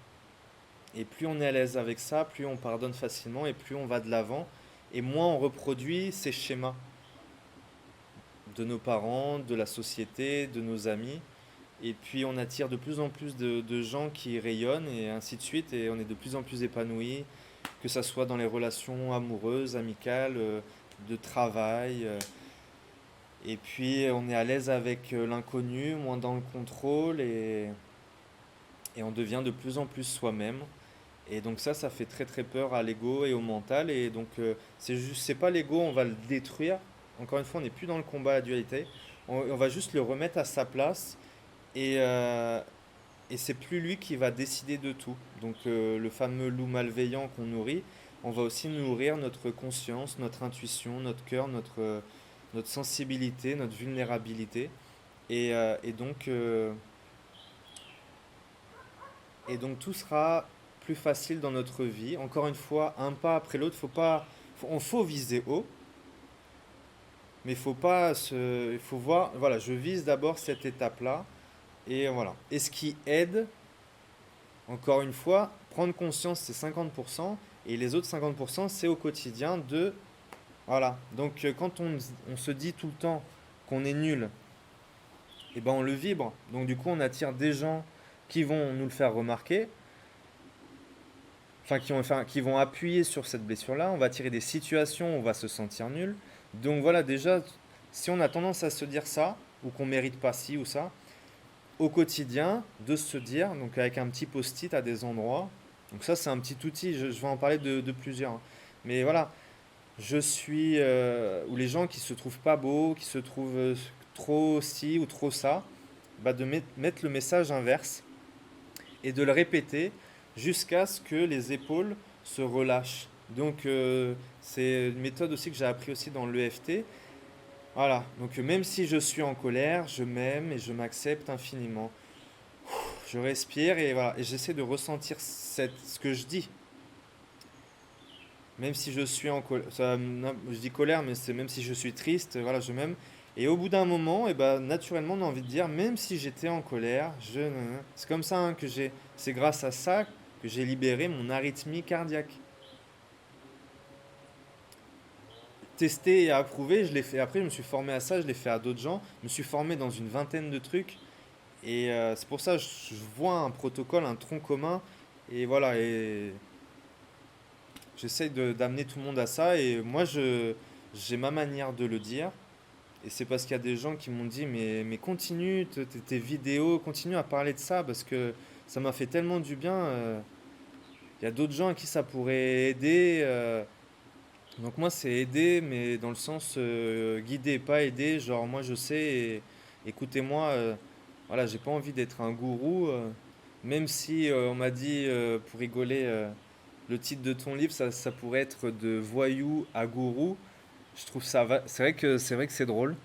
Et plus on est à l'aise avec ça, plus on pardonne facilement et plus on va de l'avant. Et moins on reproduit ces schémas de nos parents, de la société, de nos amis. Et puis on attire de plus en plus de gens qui rayonnent et ainsi de suite. Et on est de plus en plus épanoui, que ça soit dans les relations amoureuses, amicales, de travail. Et puis on est à l'aise avec l'inconnu, moins dans le contrôle et on devient de plus en plus soi-même. Et donc ça fait très très peur à l'ego et au mental. Et donc c'est pas l'ego, on va le détruire. Encore une fois, on n'est plus dans le combat à la dualité. On va juste le remettre à sa place et c'est plus lui qui va décider de tout. Donc le fameux loup malveillant qu'on nourrit, on va aussi nourrir notre conscience, notre intuition, notre cœur, notre sensibilité, notre vulnérabilité. Et, euh, et donc, euh, et donc tout sera plus facile dans notre vie. Encore une fois, un pas après l'autre. Faut pas, on faut viser haut, mais faut pas il faut voir. Voilà, je vise d'abord cette étape-là, et voilà. Et ce qui aide, encore une fois, prendre conscience, c'est 50%, et les autres 50%, c'est au quotidien de, voilà. Donc quand on se dit tout le temps qu'on est nul, et ben on le vibre. Donc du coup, on attire des gens qui vont nous le faire remarquer, enfin, qui vont appuyer sur cette blessure-là. On va tirer des situations où on va se sentir nul. Donc voilà, déjà, si on a tendance à se dire ça, ou qu'on mérite pas ci ou ça, au quotidien, de se dire, donc avec un petit post-it à des endroits, donc ça c'est un petit outil, je vais en parler de plusieurs, hein. Mais voilà, ou les gens qui se trouvent pas beaux, qui se trouvent trop ci ou trop ça, bah de mettre le message inverse et de le répéter jusqu'à ce que les épaules se relâchent. Donc c'est une méthode aussi que j'ai appris aussi dans l'EFT. Voilà, donc même si je suis en colère, je m'aime et je m'accepte infiniment. Je respire et voilà, et j'essaie de ressentir ce que je dis. Même si je suis en colère, je dis colère, mais c'est même si je suis triste, voilà, je m'aime. Et au bout d'un moment, et ben, naturellement, on a envie de dire, même si j'étais en colère, c'est comme ça hein, c'est grâce à ça que j'ai libéré mon arythmie cardiaque. Testé et approuvé, je l'ai fait. Après, je me suis formé à ça, je l'ai fait à d'autres gens. Je me suis formé dans une vingtaine de trucs. Et c'est pour ça que je vois un protocole, un tronc commun. Et voilà, et j'essaye d'amener tout le monde à ça. Et moi, j'ai ma manière de le dire. Et c'est parce qu'il y a des gens qui m'ont dit, mais continue tes vidéos, continue à parler de ça parce que ça m'a fait tellement du bien. Il y a d'autres gens à qui ça pourrait aider. Donc moi, c'est aider, mais dans le sens guider, pas aider. Genre, moi, je sais, et écoutez-moi, voilà, j'ai pas envie d'être un gourou. Même si on m'a dit, pour rigoler, le titre de ton livre, ça pourrait être de voyou à gourou. Je trouve ça c'est vrai que c'est drôle.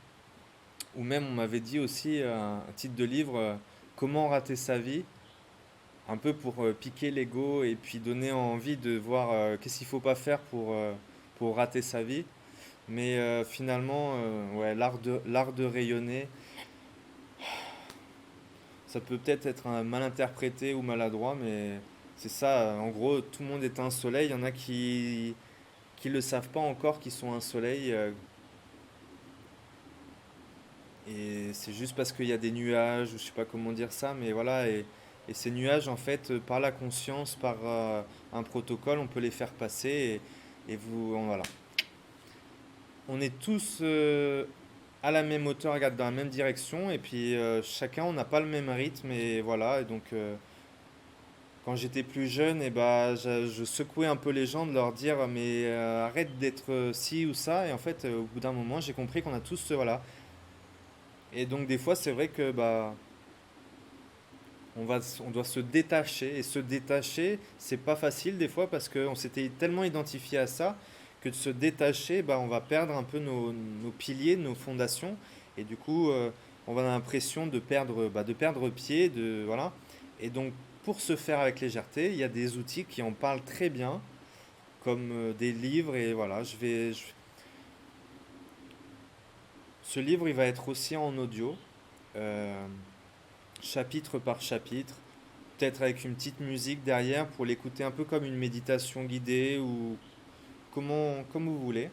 Ou même on m'avait dit aussi un titre de livre, comment rater sa vie, un peu pour piquer l'ego et puis donner envie de voir qu'est-ce qu'il faut pas faire pour rater sa vie. Mais finalement, ouais, l'art de rayonner, ça peut peut-être être mal interprété ou maladroit, mais c'est ça. En gros, tout le monde est un soleil. Il y en a qui le savent pas encore, qui sont un soleil. Et c'est juste parce qu'il y a des nuages, ou je sais pas comment dire ça, mais voilà. Et ces nuages, en fait, par la conscience, par un protocole, on peut les faire passer. Et voilà. On est tous à la même hauteur, regarde, dans la même direction, et puis chacun, on n'a pas le même rythme, et voilà. Et donc, quand j'étais plus jeune, et bah, je secouais un peu les gens de leur dire, mais arrête d'être ci ou ça. Et en fait, au bout d'un moment, j'ai compris qu'on a tous, voilà. Et donc, des fois, c'est vrai que bah, on doit se détacher. Et se détacher, c'est pas facile des fois parce qu'on s'était tellement identifié à ça que de se détacher, bah, on va perdre un peu nos piliers, nos fondations. Et du coup, on va avoir l'impression de perdre pied, voilà. Et donc, pour se faire avec légèreté, il y a des outils qui en parlent très bien, comme des livres. Et voilà, ce livre, il va être aussi en audio, euh, chapitre par chapitre, peut-être avec une petite musique derrière pour l'écouter un peu comme une méditation guidée ou comme vous voulez.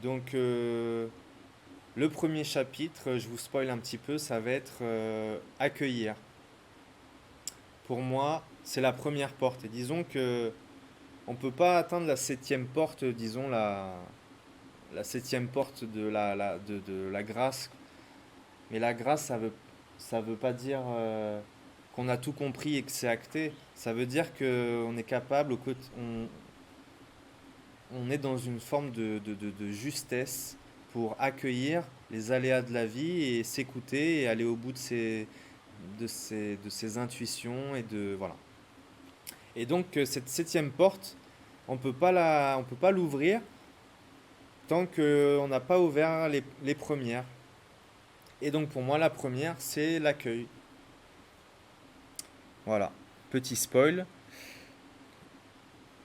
Donc, le premier chapitre, je vous spoil un petit peu, ça va être accueillir. Pour moi, c'est la première porte. Et disons que on peut pas atteindre la septième porte, disons la septième porte de la grâce. Mais la grâce, ça veut pas dire qu'on a tout compris et que c'est acté. Ça veut dire qu'on est capable, on est dans une forme de justesse pour accueillir les aléas de la vie et s'écouter et aller au bout de ses intuitions et de voilà. Et donc cette septième porte, on peut pas l'ouvrir tant qu'on n'a pas ouvert les premières. Et donc pour moi la première c'est l'accueil. Voilà, petit spoil.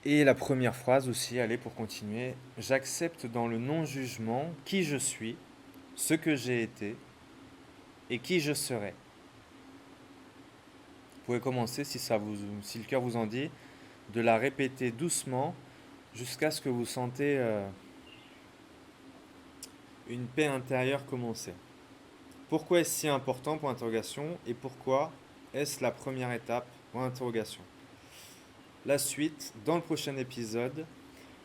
Et la première phrase aussi, allez pour continuer. J'accepte dans le non-jugement qui je suis, ce que j'ai été et qui je serai. Vous pouvez commencer si le cœur vous en dit, de la répéter doucement jusqu'à ce que vous sentez une paix intérieure commencer. Pourquoi est-ce si important pour interrogation et pourquoi est-ce la première étape pour interrogation. La suite dans le prochain épisode.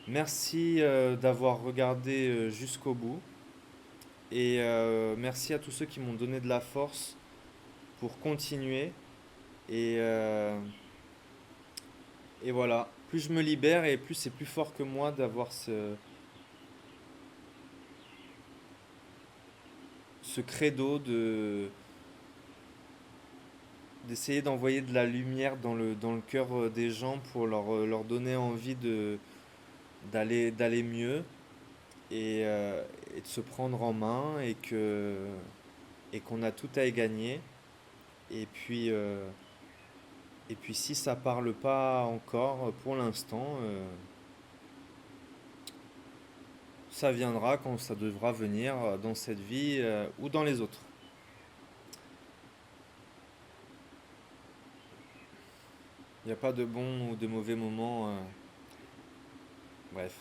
Merci d'avoir regardé jusqu'au bout et merci à tous ceux qui m'ont donné de la force pour continuer et, euh, et voilà. Plus je me libère et plus c'est plus fort que moi d'avoir ce credo d'essayer d'envoyer de la lumière dans le cœur des gens pour leur donner envie d'aller mieux et de se prendre en main et qu'on a tout à y gagner. Et puis, euh, et puis si ça parle pas encore pour l'instant, ça viendra quand ça devra venir dans cette vie ou dans les autres. Il n'y a pas de bons ou de mauvais moments, bref,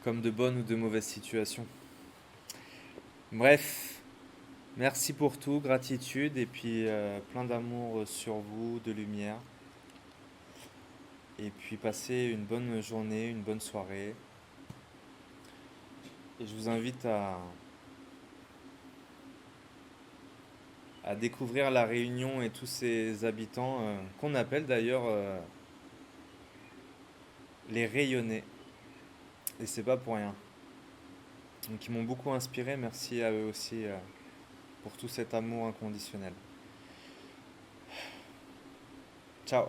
comme de bonnes ou de mauvaises situations. Bref, merci pour tout, gratitude et puis plein d'amour sur vous, de lumière. Et puis passez une bonne journée, une bonne soirée. Et je vous invite à découvrir la Réunion et tous ses habitants, qu'on appelle d'ailleurs les rayonnés. Et c'est pas pour rien. Donc ils m'ont beaucoup inspiré, merci à eux aussi pour tout cet amour inconditionnel. Ciao